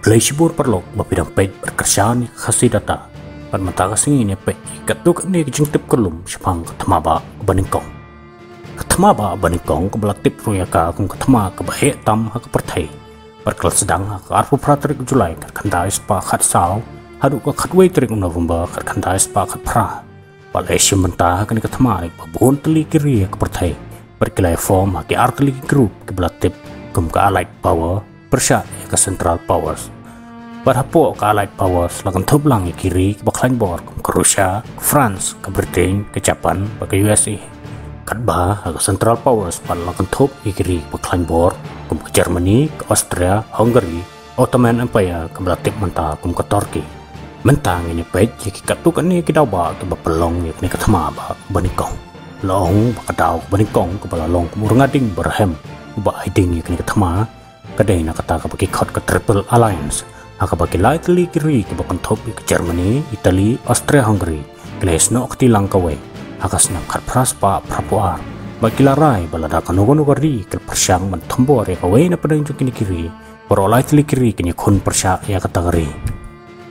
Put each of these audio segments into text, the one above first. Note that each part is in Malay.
play shibur perlok bapidang pej berkerjaan khasi data pan mata kasing ini pej katuk ni kijing tip kelum sepang Thma ba Nyngkong Thma ba Nyngkong ke belatip ruyaka kum Thma ke bahe tam ha ke perthai berkel sedang ha ke arpu pratrik Julai kat khandai spa khat saw hadu ke khatwei trik November kat khandai spa khat pra balai sim mentah ke ni Thma ni babun teli kiri ke perthai berkelai form ha ke arteli group ke belatip kum ke allied power persya ke central powers berhapo ke allied powers lakan thublang kiri ke baklan bor ke Rusia, ke France, ke Britain, ke Japan, ke USA kadba ke central powers pan lakan thub kiri ke baklan bor ke Germany, ke Austria, Hungary, Ottoman Empire ke belatip mentah ke Turki mentang ini pej ki katuk ni ki dawa ke bapelong ni ke Thma ba Nyngkong long ba kadau Nyngkong ke balalong ke murngading berhem ba hiding ni ke Thma kadai nak kata ke bagi khot ke triple alliance aka bagi lai teli kiri ke bakan top ke Germany, Italy, Austria, Hungary kles no akti lang kawe aka senam khat pras pa prapuar bagi larai balada kanogono gari ke persyang man thambor ya kawe na padang kini kiri por lai teli kiri kini khun persya ya kata gari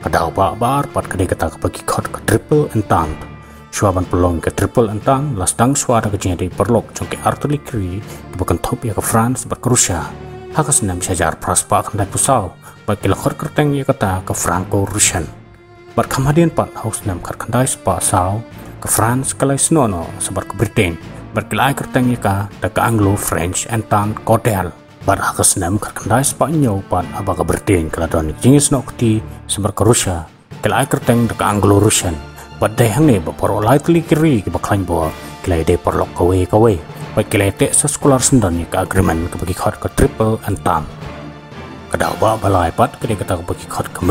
kadau ba bar pat kadai kata ke bagi khot ke triple entente swaban pelong ke triple entente lastang swada ke jadi perlok jongke arteli kiri ke bakan top ya ke France ber Rusia hakas nam syajar praspa kandai pusau bagi lakor kerteng ya kata ke Franco-Russian berkamadian pat haus nam kandai spa sau ke France kalai snono sebar ke Britain berkilai kerteng ya ka ke Anglo-French entente kodel bar hakas nam kandai spa nyau pat aba ke Britain keladon jingis nokti sebar ke Rusia kilai kerteng ke Anglo-Russian badai hangne baporo lai kli kiri ke baklan bor kilai de perlok kawe baik kilete seskolar sendan ke agreement ke bagi khot ke triple entente kadau ba balai pat ke kata ke bagi khot ke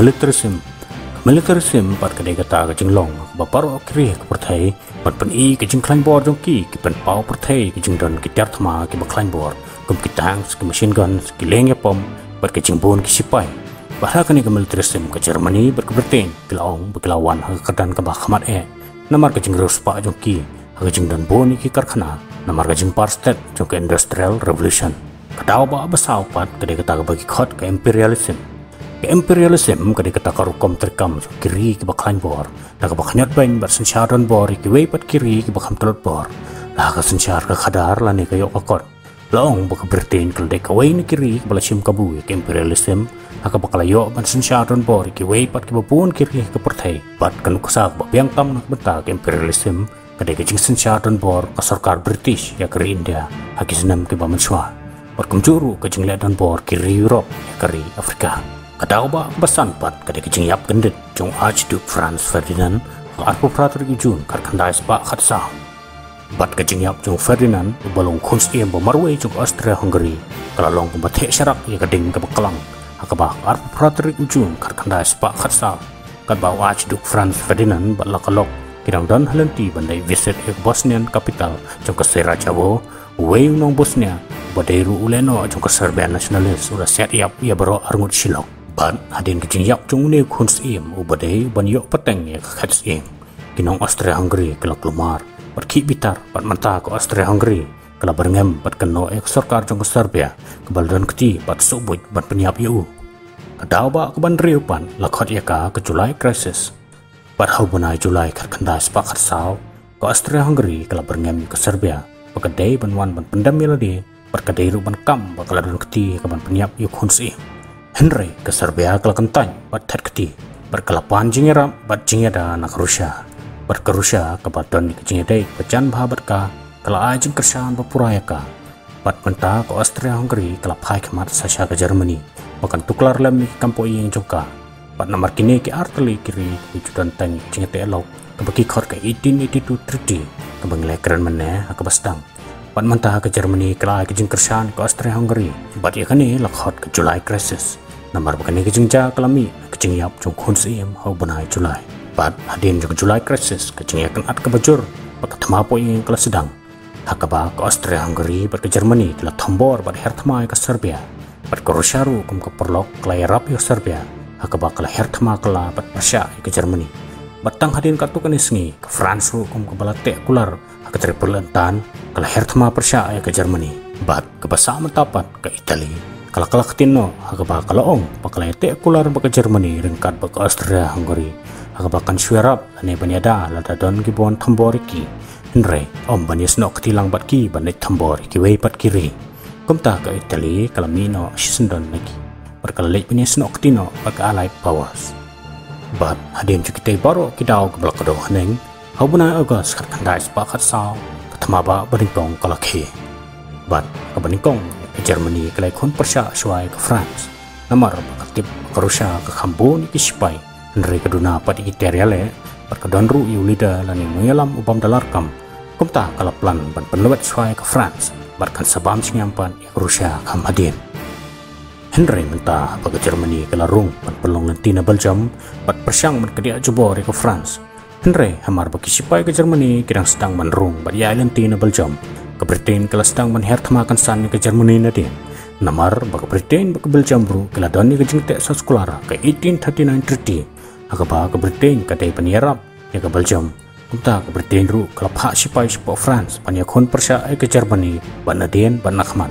militarism pat ke kata ke jinglong ba paro kiri ke perthai pat pen i ke jingklan bor jongki ke pen pau perthai ke jingdon ke Thma ke baklan bor kum ke tanks ke machine guns ke lengya pom pat ke jingbon ke sipai bahra ke ni ke militarism ke Germany ber ke Britain ke laong berkelawan ke kedan ke bahmat namar ke jingros pa jongki ke jingdon boni ke karkhana namar ke jingpar state jongke industrial revolution kadau ba besau pat ke kata ke bagi khot ke imperialism ke kata ke rukom terkam kiri ke baklan bor dak ke bakhnyat bain bersensyadon bor ke wei pat kiri ke bakham telot bor lah ke sensyar ke khadar lani ke yok akot long ba ke Britain ke dek wei ni kiri ke balasim kabu ke imperialism aka bakala yok ban sensyadon bor ke wei pat ke babun kiri ke perthai pat kan kusak ba biang tam nak beta ke imperialism kadai ke jing sensyadon bor ke sarkar British ya ke India haki senam ke bamanswa berkumjuru ke jing ledan bor ke Europe ya ke Afrika kadau ba basan pat kadai ke jing yap gendit jong Archduke Franz Ferdinand ke arpu prater jun kar kandai spa khatsa bat ke jing yap jong Ferdinand balong khons iem bamarwe jong Austria Hungary kalalong ke bathe syarak ya ke ding ke bakalang akaba arpu prater jun kar kandai spa khatsa kadba Archduke Franz Ferdinand balakalok kidang dan halenti bandai visit ke Bosnian capital jong ke Sarajevo wei nong Bosnia badairu uleno jong ke Serbian nasionalis udah set yap ia bero arngut silok ban hadin ke jing yap jong ne khons im ubadai ban yok peteng ya ke khats ing kinong Austria Hungary kala klumar berki bitar pat manta ke Austria Hungary kala berngem pat keno ek sarkar jong ke Serbia ke baldan keti pat subuj ban penyap yu kadau ba ke ban riupan lakhot ya ka ke Julai crisis Parhau bunai Julai kandai sepakat saw ke Austria Hungary kala berngem ke Serbia berkedai banwan ban pendam melodi berkedai ruban kam bakaladun keti ke ban penyap yuk hunsi Henry ke Serbia kala kentany bat tet keti berkelapan jingera bat jingeda nak Rusia berke Rusia ke baton ke jingedai pecan bahabat ka kala ajing kersan bapurayaka bat mentah ke Austria Hungary kala pai kemat sasya ke Germany bahkan tuklar lem kampo yang joka pat nomor kini ke arteli kiri wujudan tang jingete elok ke bagi khot ke 1882 treaty ke banglai keren meneh ke bastang pat mentah ke Germany kala ke jing kersan ke Austria Hungary bat ya kani lakhot ke Julai crisis nomor bakani ke jingja kelami ke jing yap jong khun sim hau banai Julai pat hadin jong Julai crisis ke jing yakan at ke bajur pat Thma po yang kala sedang hakaba ke Austria Hungary bat ke Germany kala thambor bat Thma ke Serbia bat ke Rusia ru kum ke perlok kala yarap yo Serbia hakaba kala Thma kala bat Persia ke Germany batang hadin katukan isngi ke France kum ke balate kular ke triple entan kala Thma Persia ke Germany bat ke basa mentapat ke Italy kalak tino agaba kalaong pakalai te kular baka Germany ringkat baka Austria Hungary agaba kan syarap ane banyada lada don gibon tamboriki Henry om banyas no ketilang batki banit tamboriki wei pat kiri kumta ka Italy kalamino shisendon lagi berkalai banyas no ketino baka Allied powers bat hadin kita baru kidau ke belakang haneng haubuna August kat kandai sepakat sao Thma ba Nyngkong kalakhe bat ka Nyngkong Germany kalai kon persya suai ke France namar bakatip ke Rusia ke Kambon ki sipai Henry keduna pat iteriale perkedon ru yulida lani mengelam ubam dalarkam kumta kalaplan ban penlewat suai ke France barkan sabam sinyampan ke Rusia kamadin Henry mentah bagi Germany kelarung ban pelong lentina Belgium bat persyang ban kedia jebor ke France Henry hamar bagi sipai ke Germany kidang sedang menrung bat ya lentina Belgium ke Britain kala sedang menher Thma kan san ke Germany nadin namar bagi Britain bagi Belgium bru kala doni ke jengtek sa sekulara ke 1839 treaty agaba ke Britain kadai penierap ya ke Belgium kumta ke Britain ru kala phak sipai sipo France panyakon persya ke Germany ban nadin ban nakman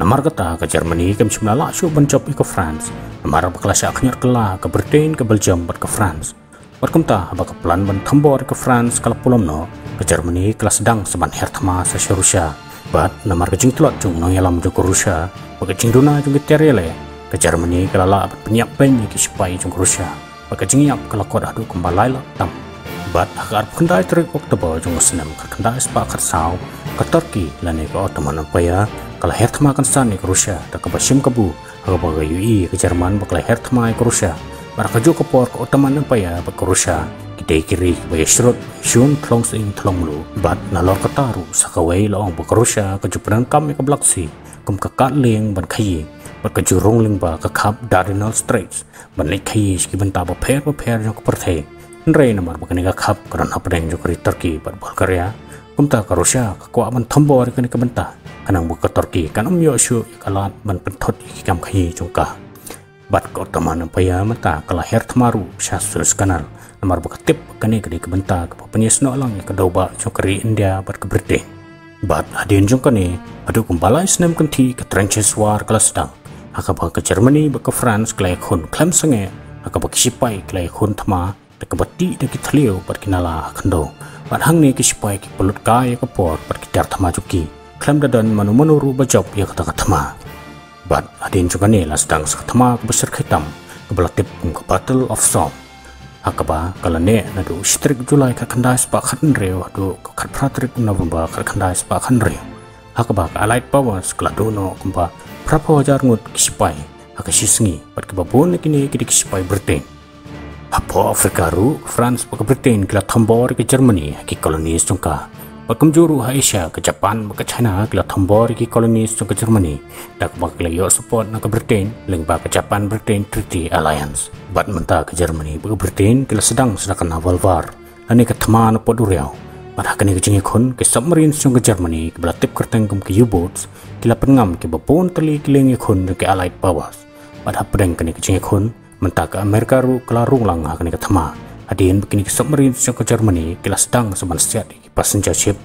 namar kata ke Germany kem semlala su benjop ke France namar baklasya akhnyar kela ke Britain ke Belgium bat ke France bat kumta baka plan ban thambor ke France kala pulomno ke Germany kala sedang seban her Thma sa Rusia bat namar ke jingtlot jung no yalam jung Rusia baka jingduna jung teriale ke Germany kala la penyiap pen ke sipai jung Rusia baka jingiap kala kod adu kembalai la tam bat agar kendai terik Oktober jung senam ke kendai sepakat sao ke Turki lani ke Ottoman Empire kala her Thma kan san ke Rusia da ke Basim kebu agaba ke UI ke Jerman bakala her Thma ke Rusia baraka jo ke por ke Ottoman Empire ke Rusia kita kiri bagi shrut shun thlong sing thlong lu bat nalor kataru sakawai laong ke Rusia ke Jepang kam ke Black Sea kum ke Katleng ban khayi bat ke jurong ling ba ke Kap Dardanelles Straits ban lek khayi ski benta ba pher jo ke perthai Henry namar bakani ke Kap karan hapdeng jo ke Turki bat Bulgaria kumta ke Rusia ke kwa ban thambor ke benta kanang bu ke Turki kan yo shu kalat ban penthot ki kam khayi jongka bat ke Ottoman Empire mata kala her Thmaru Suez Canal namar bakatip kani ke benta ke penyesno lang ke doba jokeri India bat ke Britain bat hadin jongkani adu kumbalai senam kanti ke trenches war kala sedang akaba ke Germany ba ke France klai khun klam sange akaba ke sipai klai khun Thma de ke bati de ke thlio bat kinala khando bat hangni ke sipai ke pelut kai ke por bat ke tar Thma juki klam dadan manu ru bajop ya kata Thma bat hadin jongkani la sedang sa Thma ke besar khitam ke belatip ke Battle of Somme akaba kalane nadu strik Julai ka kandai sepakat nreo do kat pratrik November ka kandai sepakat nreo akaba ka Allied powers kladono kumpa prapo jar ngut kisipai akasingi pat ke babon kini ke kisipai Britain apo Afrika ru France pa Britain kila thambor ke Germany ki kolonies jongka pakamjuru Asia ke Japan ke China kila thambor ki kolonies jongka Germany dak bakla yo support na ke Britain lengba ke Japan Britain Treaty Alliance bat menta ke Germany ke Britain kila sedang sedakan naval war ane ke Thma na poduriau bat hakani ke jingikon ke submarines jongka Germany ke belatip kertengkum ke U-boats kila pengam ke babon teli kilengikon ke Allied powers bat hapdeng kani ke jingikon menta ke Amerika ru kelarung lang hakani ke Thma adin begini ke submarines jongka Germany kila sedang seban siat passenger ship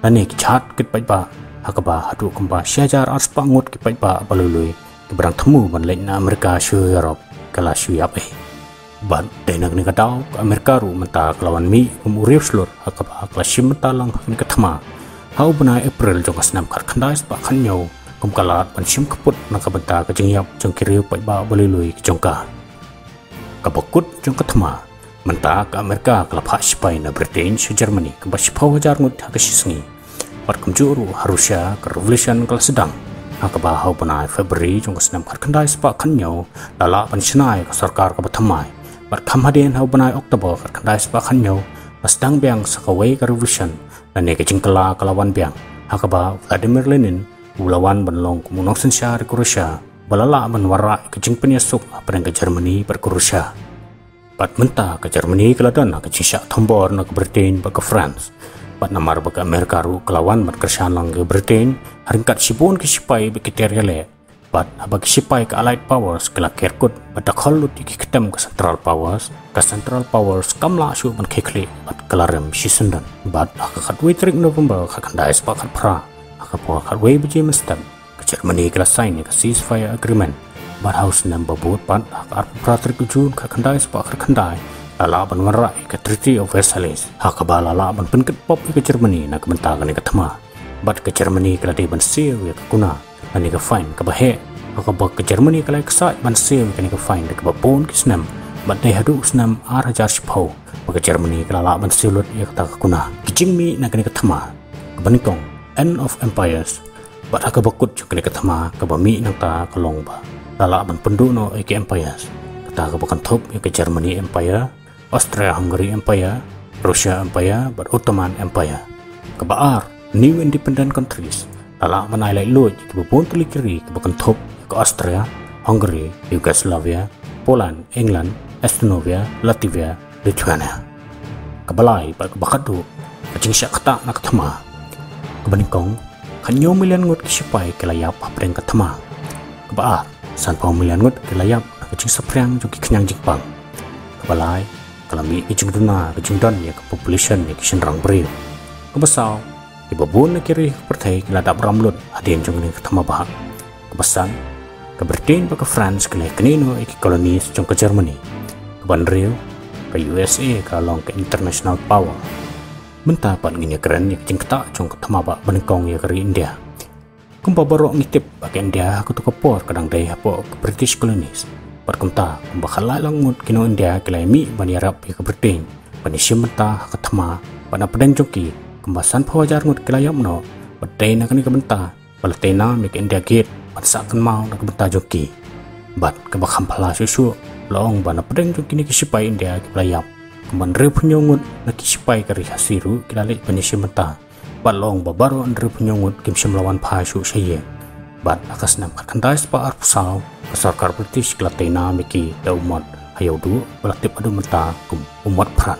dan ki chat kit paiba hakaba hadu kemba syajar ars pangut ki paiba balului ki berang temu ban lain na Amerika shu Europe kala shu yap ban denag ni kadau Amerika ru menta kelawan mi umurif slur hakaba klasim menta lang ni ke Thma hau bena April jong kasnam kar khandais pa khanyo kum kalat ban sim kaput na ka benta ka jingyap jong kiri paiba balului ki jongka kabakut jong ke Thma menta ke Amerika kelapha sipai na Britain se Germany ke basipau hajar ngut hakasingi par kumjuru Rusia ke revolution kala sedang hakaba hau panai February jong kasnam kar khandai spa khanyo lala pansinai ke sarkar ke Thma par khamhaden hau panai Oktober kar khandai spa khanyo pasdang biang sakawai ke revolution dan ne ke jingkala kalawan biang hakaba Vladimir Lenin ulawan banlong kumunong sensyar ke Rusia balala manwara ke jingpenyasuk apeng ke Germany per ke Rusia bat menta ke Germany keladan ke cisyak thambor na ke Britain ba ke France bat namar ba ke Amerika ru kelawan bat kersan lang ke Britain haringkat sibun ke sipai ba ke teriale bat ba ke sipai ke Allied powers kela kerkut bat dakhalut ki ketem ke Central powers kamla su ban khekli bat kelarem sisendan bat ka khatwe trik November ka kandai sepakat pra ka po khatwe biji mestan ke Germany kala sign ka ceasefire agreement bar house number board pan ak pratrik jun ka khandai spa ka khandai ala ban wanra ka treaty of Versailles ha ka bala la ban penket pop ka Germany na ka benta ka Thma bat ka Germany kala de ban seal ya ka kuna ani ka fine ka bahe ka bak ka Germany kala ka sai ban seal ka ni ka fine ka ba pon ki snam bat dai hadu snam 8000 shipho ka Germany kala la ban seal ya ka kuna kijing mi na ka ni ka Thma ka Nyngkong end of empires bat ka bakut ka ni ka Thma ka ba mi nang ta ka long ba lala ban pendu no ke empires kata ka bakan top ke Germany empire Austria-Hungary empire Russia empire but Ottoman empire ke baar new independent countries lala manai lai loj ke bopon tuli kiri ke bakan top ke Austria Hungary Yugoslavia Poland England Estonia Latvia Lithuania ke balai ba ke bakadu ke jingsya kata nak Thma ke Nyngkong kanyo milian ngut ke sipai ke layap apreng ke Thma ke baar san pemilihan ngut ke layap ke sepriang juga kenyang jingpang ke balai kalami ke duna ke dan ya ke population ya ke senrang beri ke besau ke babun ke kiri pertai ke ladap ramlut adin jung ni ke Thma bahak ke besan ke Britain ke France ke kenino ke kolonis jung ke Germany ke Banrio ke USA ke long ke international power mentah pan ngini keren ya ke jingkta jung ke Thma bahak Nyngkong ya ke India kumpa barok ngitip bagian dia aku tu kepor kadang daya po ke British colonies berkumta kumpa khalai langut kino India kelai mi bani Arab ya ke Britain bani Syementa ke Thma bana pedang joki kumpa san pawajar ngut kelai amno badai nak ni ke benta balatena mi ke India gate ban sakan mau nak benta joki bat ke bakham pala susu long bana pedang joki ni ke sipai India ke layap kumpa re punyongut nak sipai ke rihasiru kelalik bani Syementa balong babaro andre penyongut kim semlawan phasu saye bat akas nam khandai spa arpusau sarkar British klatena miki da umat hayau du balakti adu menta kum umat pran